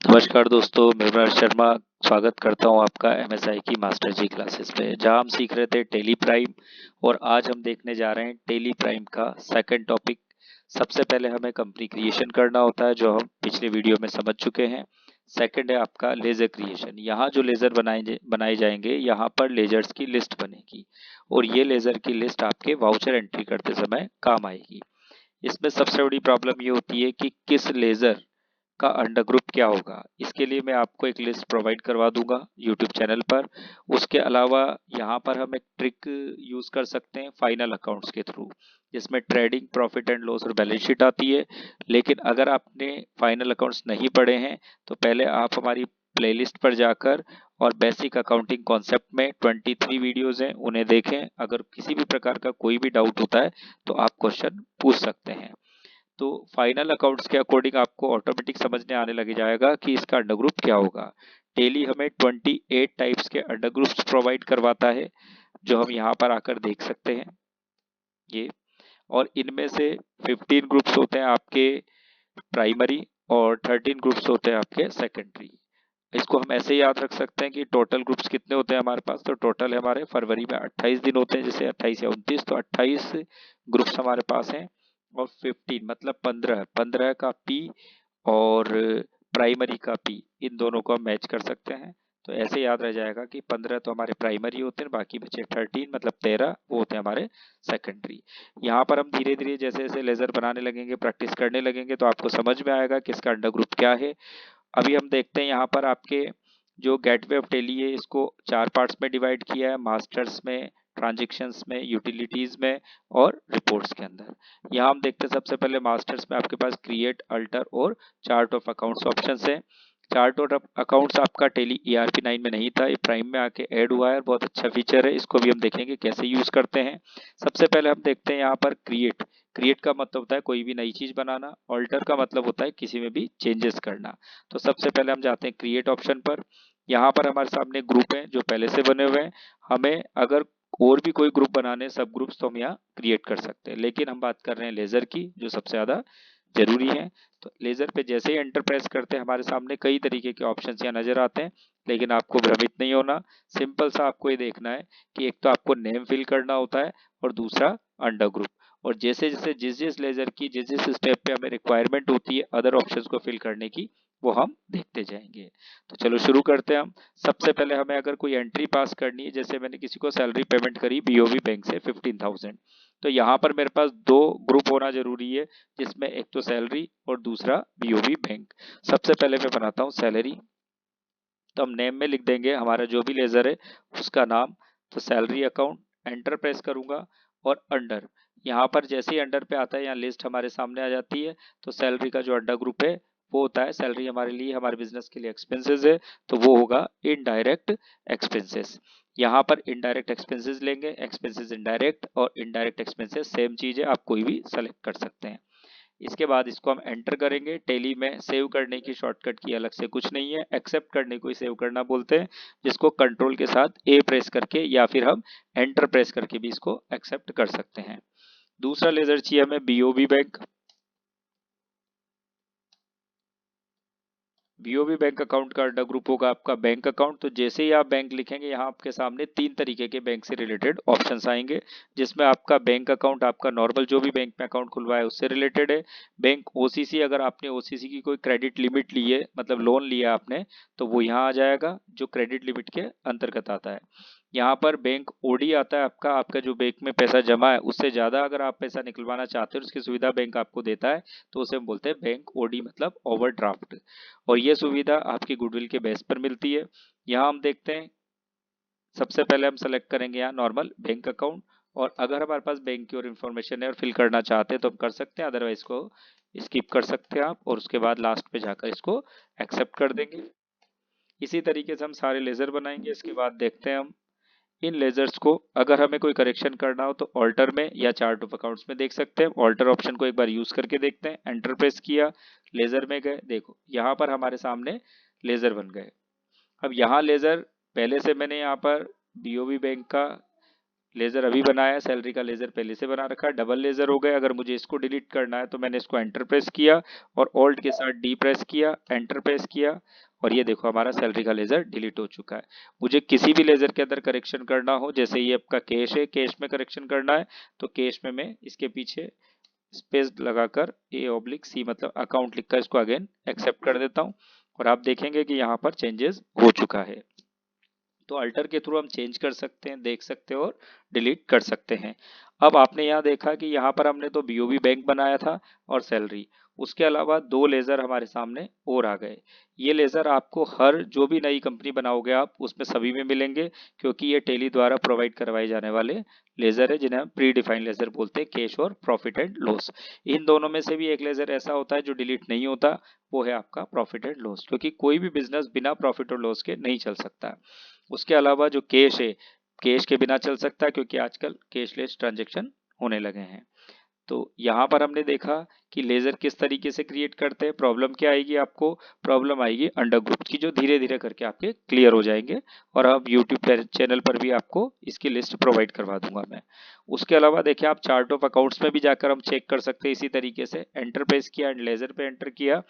नमस्कार दोस्तों, मैं मृणाल शर्मा स्वागत करता हूं आपका एमएसआई की मास्टर जी क्लासेस पे, जहां हम सीख रहे थे टेली प्राइम। और आज हम देखने जा रहे हैं टेली प्राइम का सेकंड टॉपिक। सबसे पहले हमें कंपनी क्रिएशन करना होता है, जो हम पिछले वीडियो में समझ चुके हैं। सेकंड है आपका लेजर क्रिएशन। यहाँ जो लेजर बनाए जाएंगे, यहाँ पर लेजर्स की लिस्ट बनेगी और ये लेजर की लिस्ट आपके वाउचर एंट्री करते समय काम आएगी। इसमें सबसे बड़ी प्रॉब्लम ये होती है कि किस लेजर का अंडर ग्रुप क्या होगा। इसके लिए मैं आपको एक लिस्ट प्रोवाइड करवा दूंगा यूट्यूब चैनल पर। उसके अलावा यहाँ पर हम एक ट्रिक यूज कर सकते हैं फाइनल अकाउंट्स के थ्रू, जिसमें ट्रेडिंग, प्रॉफिट एंड लॉस और बैलेंस शीट आती है। लेकिन अगर आपने फाइनल अकाउंट्स नहीं पढ़े हैं तो पहले आप हमारी प्लेलिस्ट पर जाकर और बेसिक अकाउंटिंग कॉन्सेप्ट में 23 वीडियोज हैं, उन्हें देखें। अगर किसी भी प्रकार का कोई भी डाउट होता है तो आप क्वेश्चन पूछ सकते हैं। तो फाइनल अकाउंट्स के अकॉर्डिंग आपको ऑटोमेटिक समझने आने लग जाएगा कि इसका अंडर ग्रुप क्या होगा। टेली हमें 28 टाइप्स के अंडर ग्रुप्स प्रोवाइड करवाता है, जो हम यहाँ पर आकर देख सकते हैं ये। और इनमें से 15 ग्रुप्स होते हैं आपके प्राइमरी और 13 ग्रुप्स होते हैं आपके सेकेंडरी। इसको हम ऐसे याद रख सकते हैं कि टोटल ग्रुप्स कितने होते हैं हमारे पास। तो टोटल है हमारे फरवरी में 28 दिन होते हैं, जैसे 28 या 29, तो 28 ग्रुप्स हमारे पास हैं। और 15 मतलब 15 का पी और प्राइमरी का पी, इन दोनों को हम मैच कर सकते हैं। तो ऐसे याद रह जाएगा कि 15 तो हमारे प्राइमरी होते हैं, बाकी बचे 13 मतलब 13 वो होते हैं हमारे सेकेंडरी। यहाँ पर हम धीरे धीरे जैसे जैसे लेजर बनाने लगेंगे, प्रैक्टिस करने लगेंगे, तो आपको समझ में आएगा कि इसका अंडर ग्रुप क्या है। अभी हम देखते हैं यहाँ पर आपके जो गेटवे ऑफ टेली है, इसको 4 पार्ट्स में डिवाइड किया है, मास्टर्स में, ट्रांजेक्शन्स में, यूटिलिटीज में और रिपोर्ट्स के अंदर। यहाँ हम देखते हैं सबसे पहले मास्टर्स में आपके पास क्रिएट, अल्टर और चार्ट ऑफ अकाउंट्स ऑप्शन है। चार्ट ऑफ अकाउंट्स आपका टेली ERP 9 में नहीं था, ये प्राइम में आके ऐड हुआ है। बहुत अच्छा फीचर है, इसको भी हम देखेंगे कैसे यूज करते हैं। सबसे पहले हम देखते हैं यहाँ पर क्रिएट। क्रिएट का मतलब होता है कोई भी नई चीज बनाना। ऑल्टर का मतलब होता है किसी में भी चेंजेस करना। तो सबसे पहले हम जाते हैं क्रिएट ऑप्शन पर। यहाँ पर हमारे सामने ग्रुप हैं जो पहले से बने हुए हैं। हमें अगर और भी कोई ग्रुप बनाने, सब ग्रुप्स, तो हम यहाँ क्रिएट कर सकते हैं। लेकिन हम बात कर रहे हैं लेजर की, जो सबसे ज्यादा जरूरी है। तो लेजर पे जैसे ही एंटर प्रेस करते हैं, हमारे सामने कई तरीके के ऑप्शंस यहाँ नजर आते हैं। लेकिन आपको भ्रमित नहीं होना। सिंपल सा आपको ये देखना है कि एक तो आपको नेम फिल करना होता है और दूसरा अंडर ग्रुप। और जैसे जैसे जिस जिस लेजर की जिस जिस स्टेप पे हमें रिक्वायरमेंट होती है अदर ऑप्शंस को फिल करने की, वो हम देखते जाएंगे। तो चलो शुरू करते हैं हम। सबसे पहले हमें अगर कोई एंट्री पास करनी है, जैसे मैंने किसी को सैलरी पेमेंट करी BOB बैंक से 15,000, तो यहाँ पर मेरे पास दो ग्रुप होना जरूरी है, जिसमें एक तो सैलरी और दूसरा BOB बैंक। सबसे पहले मैं बनाता हूँ सैलरी। तो हम नेम में लिख देंगे हमारा जो भी लेजर है उसका नाम। तो सैलरी अकाउंट, एंटर प्रेस करूंगा। और अंडर, यहाँ पर जैसे ही अंडर पे आता है, यहाँ लिस्ट हमारे सामने आ जाती है। तो सैलरी का जो अंडर ग्रुप है वो होता है, सैलरी हमारे लिए, हमारे बिजनेस के लिए एक्सपेंसेस है, तो वो होगा इनडायरेक्ट एक्सपेंसेस। यहाँ पर इनडायरेक्ट एक्सपेंसेस लेंगे, एक्सपेंसेस इनडायरेक्ट और इनडायरेक्ट एक्सपेंसेस सेम चीज है, आप कोई भी सेलेक्ट कर सकते हैं। इसके बाद इसको हम एंटर करेंगे। टेली में सेव करने की शॉर्टकट की अलग से कुछ नहीं है, एक्सेप्ट करने को ही सेव करना बोलते हैं, जिसको कंट्रोल के साथ A प्रेस करके या फिर हम एंटर प्रेस करके भी इसको एक्सेप्ट कर सकते हैं। दूसरा लेजर चाहिए हमें BOB bank. BOB bank account का अंडर ग्रुप होगा आपका बैंक अकाउंट। तो जैसे ही आप बैंक लिखेंगे, यहाँ आपके सामने 3 तरीके के बैंक से रिलेटेड ऑप्शंस आएंगे, जिसमें आपका बैंक अकाउंट आपका नॉर्मल जो भी बैंक में अकाउंट खुलवाया है उससे रिलेटेड है। बैंक OCC, अगर आपने OCC की कोई क्रेडिट लिमिट ली है, मतलब लोन लिया आपने, तो वो यहाँ आ जाएगा, जो क्रेडिट लिमिट के अंतर्गत आता है। यहाँ पर बैंक OD आता है आपका, आपका जो बैंक में पैसा जमा है उससे ज्यादा अगर आप पैसा निकलवाना चाहते हो, उसकी सुविधा बैंक आपको देता है, तो उसे हम बोलते हैं बैंक OD, मतलब ओवरड्राफ्ट। और ये सुविधा आपकी गुडविल के बेस पर मिलती है। यहाँ हम देखते हैं, सबसे पहले हम सेलेक्ट करेंगे यहाँ नॉर्मल बैंक अकाउंट। और अगर हमारे पास बैंक की और इन्फॉर्मेशन है और फिल करना चाहते हैं तो हम कर सकते हैं, अदरवाइज को स्किप कर सकते हैं आप, और उसके बाद लास्ट पे जाकर इसको एक्सेप्ट कर देंगे। इसी तरीके से हम सारे लेजर बनाएंगे। इसके बाद देखते हैं हम इन लेजर्स को, अगर हमें कोई करेक्शन करना हो तो ऑल्टर में या चार्ट ऑफ अकाउंट्स में देख सकते हैं। ऑल्टर ऑप्शन को एक बार यूज करके देखते हैं। एंटर प्रेस किया, लेजर में गए, देखो यहाँ पर हमारे सामने लेजर बन गए। अब यहाँ लेजर पहले से मैंने यहाँ पर BOB बैंक का लेजर अभी बनाया है, सैलरी का लेजर पहले से बना रखा है, डबल लेजर हो गए। अगर मुझे इसको डिलीट करना है तो मैंने इसको एंटर प्रेस किया और ऑल्ट के साथ डी प्रेस किया, एंटर प्रेस किया और ये देखो हमारा सैलरी का लेजर डिलीट हो चुका है। मुझे किसी भी लेजर के अंदर करेक्शन करना हो, जैसे ये आपका कैश है, कैश में करेक्शन करना है तो कैश में मैं इसके पीछे स्पेस लगाकर A/C मतलब अकाउंट लिखकर इसको अगेन एक्सेप्ट कर देता हूँ और आप देखेंगे कि यहाँ पर चेंजेस हो चुका है। तो अल्टर के थ्रू हम चेंज कर सकते हैं, देख सकते हैं और डिलीट कर सकते हैं। अब आपने यहाँ देखा कि यहाँ पर हमने तो BOB बैंक बनाया था और सैलरी, उसके अलावा दो लेजर हमारे सामने और आ गए। ये लेजर आपको हर जो भी नई कंपनी बनाओगे आप उसमें सभी में मिलेंगे, क्योंकि ये टेली द्वारा प्रोवाइड करवाए जाने वाले लेजर है जिन्हें हम प्री डिफाइंड लेजर बोलते हैं, कैश और प्रॉफिट एंड लॉस। इन दोनों में से भी एक लेजर ऐसा होता है जो डिलीट नहीं होता, वो है आपका प्रॉफिट एंड लॉस, क्योंकि कोई भी बिजनेस बिना प्रॉफिट और लॉस के नहीं चल सकता। उसके अलावा जो कैश है, कैश के बिना चल सकता है क्योंकि आजकल कैशलेस ट्रांजेक्शन होने लगे हैं। तो यहाँ पर हमने देखा कि लेजर किस तरीके से क्रिएट करते हैं। प्रॉब्लम क्या आएगी आपको? प्रॉब्लम आएगी अंडर ग्रुप की, जो धीरे धीरे करके आपके क्लियर हो जाएंगे और अब यूट्यूब चैनल पर भी आपको इसकी लिस्ट प्रोवाइड करवा दूंगा मैं। उसके अलावा देखिए आप चार्ट ऑफ अकाउंट्स में भी जाकर हम चेक कर सकते हैं इसी तरीके से। एंटर प्रेस किया एंड लेजर पे एंटर किया,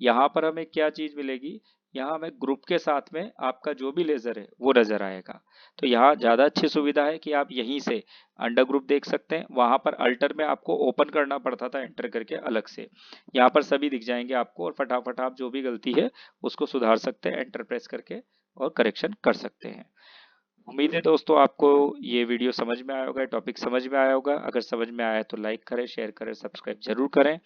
यहाँ पर हमें क्या चीज मिलेगी? यहाँ हमें ग्रुप के साथ में आपका जो भी लेजर है वो नजर आएगा। तो यहाँ ज्यादा अच्छी सुविधा है कि आप यहीं से अंडर ग्रुप देख सकते हैं। वहां पर अल्टर में आपको ओपन करना पड़ता था एंटर करके अलग से, यहाँ पर सभी दिख जाएंगे आपको और फटाफट आप जो भी गलती है उसको सुधार सकते हैं एंटर प्रेस करके और करेक्शन कर सकते हैं। उम्मीद है दोस्तों आपको ये वीडियो समझ में आया होगा, टॉपिक समझ में आया होगा। अगर समझ में आया तो लाइक करें, शेयर करें, सब्सक्राइब जरूर करें।